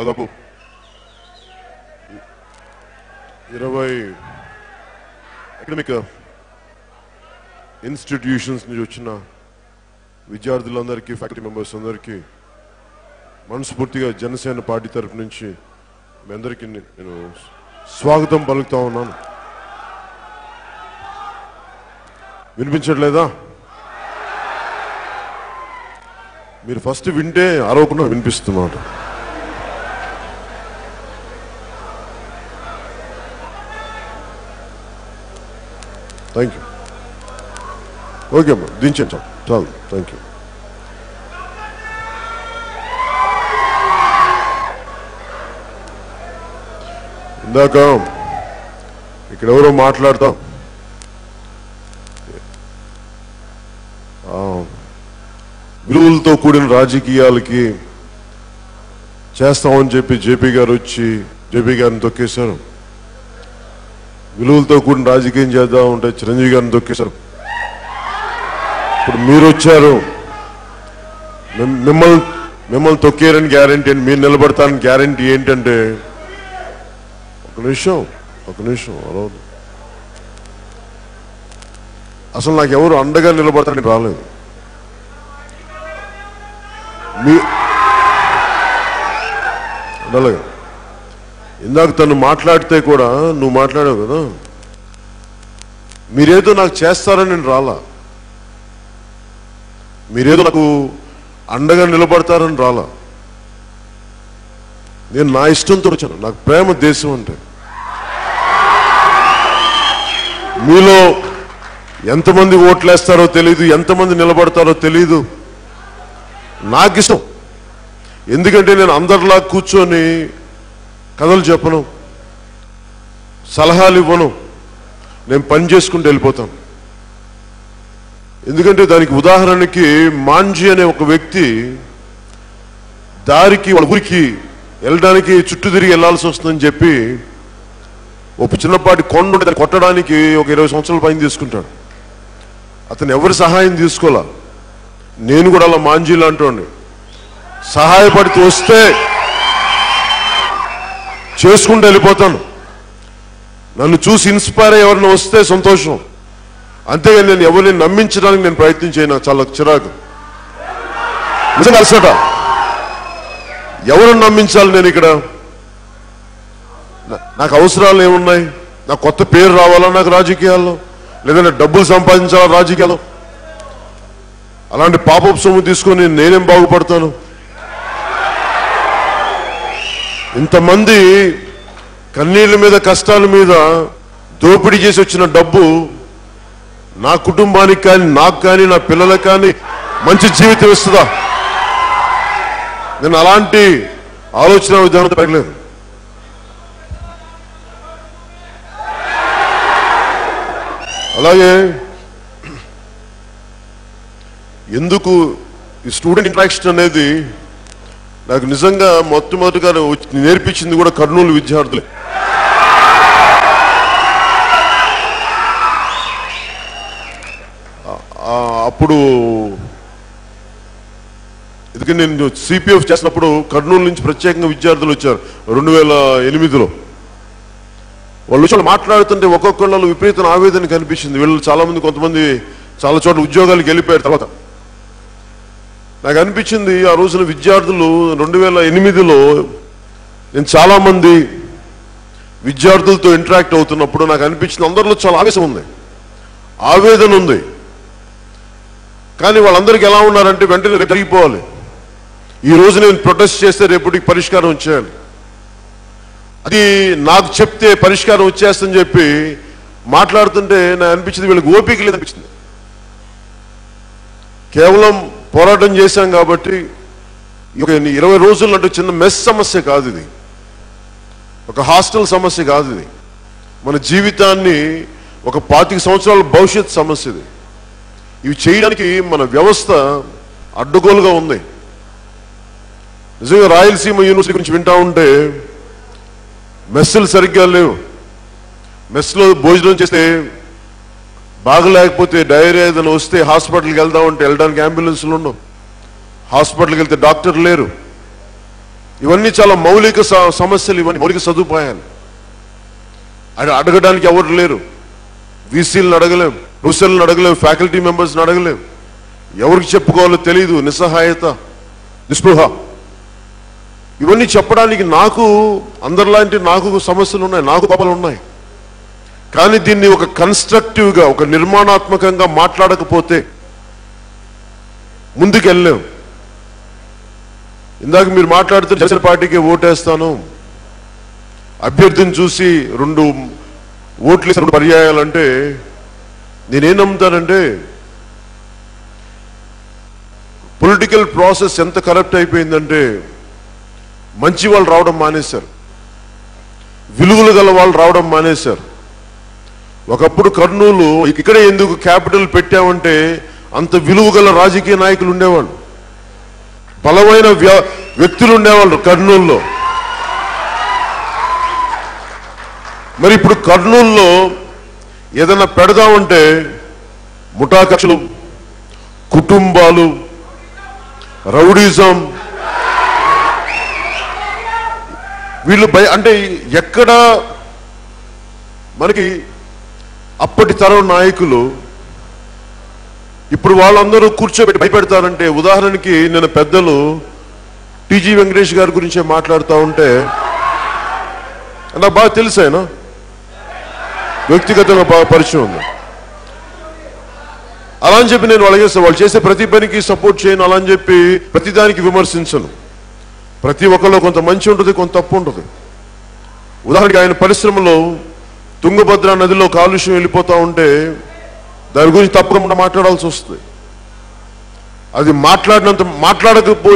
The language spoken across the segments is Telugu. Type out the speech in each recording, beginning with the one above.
దాదాపు 20 అకాడమిక్ ఇన్స్టిట్యూషన్స్ నుంచి వచ్చిన విద్యార్థులందరికీ, ఫ్యాకల్టీ మెంబర్స్ అందరికీ మనస్ఫూర్తిగా జనసేన పార్టీ తరఫు నుంచి మీ అందరికీ నేను స్వాగతం పలుకుతా ఉన్నాను. వినిపించట్లేదా? మీరు ఫస్ట్ వింటే అరవకుండా వినిపిస్తున్నమాట. Thank you. ఓకే అమ్మా, దించండి చాలు. Thank you. ఇందాక ఇక్కడ ఎవరో మాట్లాడతాం, విలువలతో కూడిన రాజకీయాలకి చేస్తామని చెప్పి జేపీ గారు వచ్చి జేపీ గారిని తొక్కేశారు. విలువలతో కూడిన రాజకీయం చేద్దామంటే చిరంజీవి గారిని తొక్కేశారు. ఇప్పుడు మీరు వచ్చారు, మిమ్మల్ని తొక్కేరని గ్యారంటీ ఏంటి? మీరు నిలబడతారని గ్యారంటీ ఏంటంటే, ఒక నిమిషం అలా అసలు నాకు ఎవరు అండగా నిలబడతారని రాలేదు. అలాగే ఇందాక తను మాట్లాడితే కూడా నువ్వు మాట్లాడావు కదా, మీరేదో నాకు చేస్తారని నేను రాలా, మీరేదో నాకు అండగా నిలబడతారని రాలా. నేను నా ఇష్టంతో వచ్చాను. నాకు ప్రేమ దేశం అంటే. మీలో ఎంతమంది ఓట్లేస్తారో తెలీదు, ఎంతమంది నిలబడతారో తెలీదు. నాకు ఇష్టం. ఎందుకంటే నేను అందరిలా కూర్చొని కథలు చెప్పను, సలహాలు ఇవ్వను. నేను పని చేసుకుంటూ వెళ్ళిపోతాను. ఎందుకంటే దానికి ఉదాహరణకి మాంజీ అనే ఒక వ్యక్తి దారికి వాళ్ళ ఊరికి వెళ్ళడానికి చుట్టూ తిరిగి వెళ్లాల్సి వస్తుందని చెప్పి ఒక చిన్నపాటి కొండ ఉంటే దాన్ని కొట్టడానికి ఒక 20 సంవత్సరాల పైన తీసుకుంటాడు. అతను ఎవరి సహాయం తీసుకోవాలా. నేను కూడా అలా మాంజీ లాంటి సహాయపడితే వస్తే చేసుకుంటూ వెళ్ళిపోతాను. నన్ను చూసి ఇన్స్పైర్ అయ్యి ఎవరిని వస్తే సంతోషం. అంతేగాని నేను ఎవరిని నమ్మించడానికి నేను ప్రయత్నం చేయను. చాలా చిరాకు. నిజంగా అలసట. ఎవరిని నమ్మించాలి నేను ఇక్కడ? నాకు అవసరాలు ఏమున్నాయి? నాకు కొత్త పేరు రావాలా నాకు రాజకీయాల్లో? లేదంటే డబ్బులు సంపాదించాలా రాజకీయాల్లో? అలాంటి పాపపు సొమ్ము తీసుకొని నేనేం బాగుపడతాను? ఇంతమంది కన్నీళ్ళ మీద కష్టాల మీద దోపిడీ చేసి వచ్చిన డబ్బు నా కుటుంబానికి కానీ, నాకు కానీ, నా పిల్లలకు కానీ మంచి జీవితం ఇస్తుందా? నేను అలాంటి ఆలోచన విధానం పెరగలేదు. అలాగే ఎందుకు ఈ స్టూడెంట్ ఇంటరాక్షన్ అనేది నాకు నిజంగా మొట్టమొదటిగా నేర్పించింది కూడా కర్నూలు విద్యార్థులే. అప్పుడు ఎందుకంటే నేను సిపిఎఫ్ చేసినప్పుడు కర్నూలు నుంచి ప్రత్యేకంగా విద్యార్థులు వచ్చారు 2008లో. వాళ్ళు వచ్చి మాట్లాడుతుంటే ఒక్కొక్కళ్ళు విపరీతమైన ఆవేదన కనిపించింది. వీళ్ళు చాలా మంది, కొంతమంది చాలా చోట్ల ఉద్యోగాలకు వెళ్ళిపోయారు. తర్వాత నాకు అనిపించింది ఆ రోజున విద్యార్థులు 2008లో నేను చాలా మంది విద్యార్థులతో ఇంటరాక్ట్ అవుతున్నప్పుడు నాకు అనిపించింది అందరిలో చాలా ఆవేశం ఉంది, ఆవేదన ఉంది. కానీ వాళ్ళందరికీ ఎలా ఉన్నారంటే వెంటనే జరిగిపోవాలి. ఈ రోజు నేను ప్రొటెస్ట్ చేస్తే రేపటికి పరిష్కారం వచ్చేయాలి, అది నాకు చెప్తే పరిష్కారం వచ్చేస్తుందని చెప్పి మాట్లాడుతుంటే నాకు అనిపించింది వీళ్ళకి ఓపిక లేదనిపించింది. కేవలం పోరాటం చేశాం కాబట్టి 20 రోజులు అంటే చిన్న మెస్ సమస్య కాదు ఇది, ఒక హాస్టల్ సమస్య కాదు ఇది. మన జీవితాన్ని ఒక 25 సంవత్సరాల భవిష్యత్ సమస్య ఇది. ఇవి చేయడానికి మన వ్యవస్థ అడ్డుగోలుగా ఉంది. నిజంగా రాయలసీమ యూనివర్సిటీ గురించి వింటా ఉంటే మెస్సులు సరిగ్గా లేవు. మెస్లో భోజనం చేస్తే బాగలేకపోతే డైరియా ఏదైనా వస్తే హాస్పిటల్కి వెళ్దామంటే వెళ్ళడానికి అంబులెన్స్లు ఉండవు, హాస్పిటల్కి వెళ్తే డాక్టర్ లేరు. ఇవన్నీ చాలా మౌలిక సమస్యలు, ఇవన్నీ మౌలిక సదుపాయాలు. అది అడగడానికి ఎవరు లేరు. వీసీలను అడగలేం, ప్రొఫెసర్లను అడగలేం, ఫ్యాకల్టీ మెంబర్స్ని అడగలేం. ఎవరికి చెప్పుకోవాలో తెలియదు, నిస్సహాయత, నిస్పృహ. ఇవన్నీ చెప్పడానికి అందరిలాంటి నాకు సమస్యలు ఉన్నాయి, నాకు పాపలు ఉన్నాయి. కానీ దీన్ని ఒక కన్స్ట్రక్టివ్గా, ఒక నిర్మాణాత్మకంగా మాట్లాడకపోతే ముందుకెళ్ళాం. ఇందాక మీరు మాట్లాడుతూ జనసేన పార్టీకి ఓటేస్తాను, అభ్యర్థిని చూసి 2 ఓట్లు 2 పర్యాయాలంటే నేనేం నమ్ముతానంటే పొలిటికల్ ప్రాసెస్ ఎంత కరప్ట్ అయిపోయిందంటే మంచి వాళ్ళు రావడం మానేశారు, విలువలు గల వాళ్ళు రావడం మానేశారు. ఒకప్పుడు కర్నూలు ఇక్కడే ఎందుకు క్యాపిటల్ పెట్టామంటే అంత విలువ గల రాజకీయ నాయకులు ఉండేవాళ్ళు, బలమైన వ్యక్తులు ఉండేవాళ్ళు కర్నూలులో. మరి ఇప్పుడు కర్నూలులో ఏదైనా పెడదామంటే ముఠా కక్షలు, కుటుంబాలు, రౌడీజం, వీళ్ళు అంటే ఎక్కడ మనకి అప్పటి తరం నాయకులు ఇప్పుడు వాళ్ళందరూ కూర్చోబెట్టి భయపెడతారంటే, ఉదాహరణకి నేను పెద్దలు టీజీ వెంకటేష్ గారి గురించే మాట్లాడుతూ ఉంటే నాకు బాగా తెలుసు, ఆయన వ్యక్తిగతంగా బాగా పరిచయం ఉంది. అలా అని చెప్పి నేను అడిగేస్తాను, వాళ్ళు చేసే ప్రతి పనికి సపోర్ట్ చేయను, అలా అని చెప్పి ప్రతిదానికి విమర్శించను. ప్రతి ఒక్కరిలో కొంత మంచి ఉంటుంది, కొంత తప్పు ఉంటుంది. ఉదాహరణకి ఆయన పరిశ్రమలో తుంగభద్ర నదిలో కాలుష్యం వెళ్ళిపోతూ ఉంటే దాని గురించి తప్పకుండా మాట్లాడాల్సి వస్తుంది. అది మాట్లాడకపోతే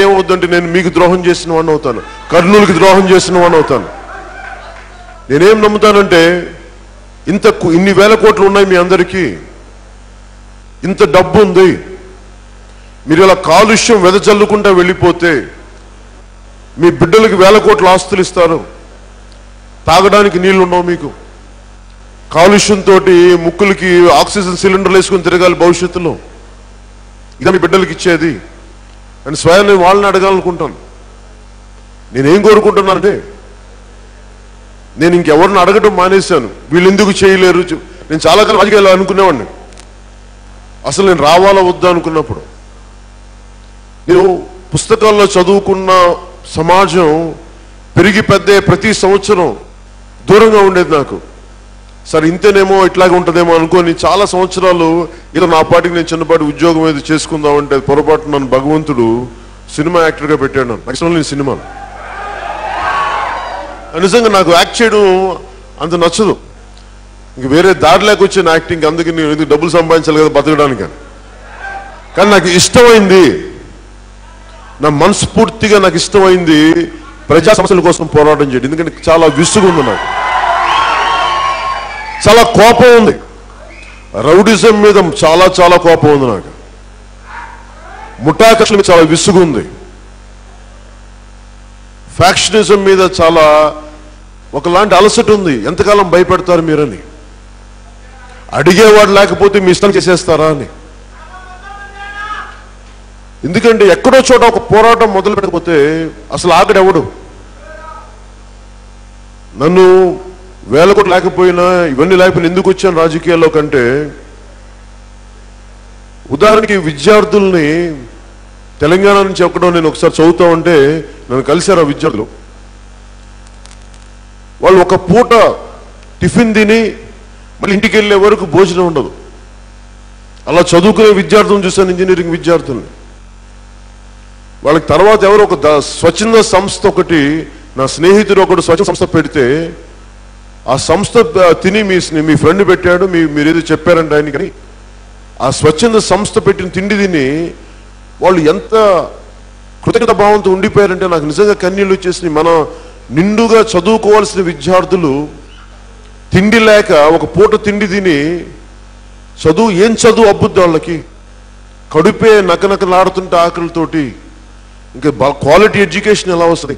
ఏమవుతుందంటే నేను మీకు ద్రోహం చేసిన వాడిని అవుతాను, కర్నూలుకి ద్రోహం చేసిన వాడిని అవుతాను. నేనేం నమ్ముతానంటే ఇన్ని వేల కోట్లు ఉన్నాయి మీ అందరికీ, ఇంత డబ్బు ఉంది, మీరు ఇలా కాలుష్యం వెదజల్లుకుంటా వెళ్ళిపోతే మీ బిడ్డలకి వేల కోట్ల ఆస్తులు ఇస్తారు, తాగడానికి నీళ్లు ఉండవు మీకు, కాలుష్యంతో ముక్కులకి ఆక్సిజన్ సిలిండర్లు వేసుకుని తిరగాలి భవిష్యత్తులో, ఇదే మీ బిడ్డలకి ఇచ్చేది అని స్వయం నేను వాళ్ళని అడగాలనుకుంటాను. నేనేం కోరుకుంటున్నానంటే నేను ఇంకెవరిని అడగటం మానేశాను, వీళ్ళు ఎందుకు చేయలేరు. నేను చాలా కాలం రాజకీయాలు అనుకునేవాడిని, అసలు నేను రావాలా వద్దా అనుకున్నప్పుడు నేను పుస్తకాల్లో చదువుకున్న సమాజం పెరిగి పెద్ద ప్రతి సంవత్సరం దూరంగా ఉండేది నాకు. సరే ఇంతేనేమో ఇట్లాగే ఉంటుందేమో అనుకొని చాలా సంవత్సరాలు ఏదో నా పాటికి నేను చిన్నపాటి ఉద్యోగం ఏదో చేసుకుందామంటే పొరపాటు నన్ను భగవంతుడు సినిమా యాక్టర్గా పెట్టాడు. నాకు ఇష్టం లేని సినిమా, నిజంగా నాకు యాక్ట్ చేయడం అంత నచ్చదు, ఇంక వేరే దారిలోకి వచ్చిన యాక్టింగ్, అందుకే నేను ఎందుకు డబ్బులు సంపాదించాలి కదా బతకడానికి. కానీ నాకు ఇష్టమైంది, నా మనస్ఫూర్తిగా నాకు ఇష్టమైంది ప్రజా సమస్యల కోసం పోరాటం చేయడం. ఎందుకంటే చాలా విసుగు ఉంది నాకు, చాలా కోపం ఉంది, రౌడిజం మీద చాలా చాలా కోపం ఉంది నాకు, ముఠా కక్షల మీద చాలా విసుగు ఉంది, ఫ్యాక్షనిజం మీద చాలా ఒకలాంటి అలసట ఉంది. ఎంతకాలం భయపెడతారు మీరని, అడిగేవాడు లేకపోతే మీ ఇష్టం చేసేస్తారా అని. ఎందుకంటే ఎక్కడో చోట ఒక పోరాటం మొదలు పెట్టకపోతే అసలు ఆగడెవడు. నన్ను వేల కోట్లు లేకపోయినా ఇవన్నీ లేకపోయినా ఎందుకు వచ్చాను రాజకీయాల్లో కంటే, ఉదాహరణకి విద్యార్థుల్ని తెలంగాణ నుంచి ఎక్కడో నేను ఒకసారి చదువుతా ఉంటే నన్ను కలిశారు ఆ విద్యార్థులు. వాళ్ళు ఒక పూట టిఫిన్ తిని మళ్ళీ ఇంటికి వెళ్ళే వరకు భోజనం ఉండదు. అలా చదువుకునే విద్యార్థులను చూశాను, ఇంజనీరింగ్ విద్యార్థుల్ని. వాళ్ళకి తర్వాత ఎవరు ఒక స్వచ్ఛంద సంస్థ ఒకటి, నా స్నేహితుడు ఒకటి స్వచ్ఛంద సంస్థ పెడితే ఆ సంస్థ తిని మీ ఫ్రెండ్ పెట్టాడు, మీరేదో చెప్పారంటే ఆయన, కానీ ఆ స్వచ్ఛంద సంస్థ పెట్టిన తిండి తిని వాళ్ళు ఎంత కృతజ్ఞత భావంతో ఉండిపోయారంటే నాకు నిజంగా కన్నీళ్ళు వచ్చేసినాయి. మన నిండుగా చదువుకోవాల్సిన విద్యార్థులు తిండి లేక ఒక పూట తిండి తిని ఏం చదువు అబ్బుద్ది వాళ్ళకి, కడుపే నకనకలాడుతుంటే ఆకలితోటి, ఇంకా క్వాలిటీ ఎడ్యుకేషన్ ఎలా వస్తుంది?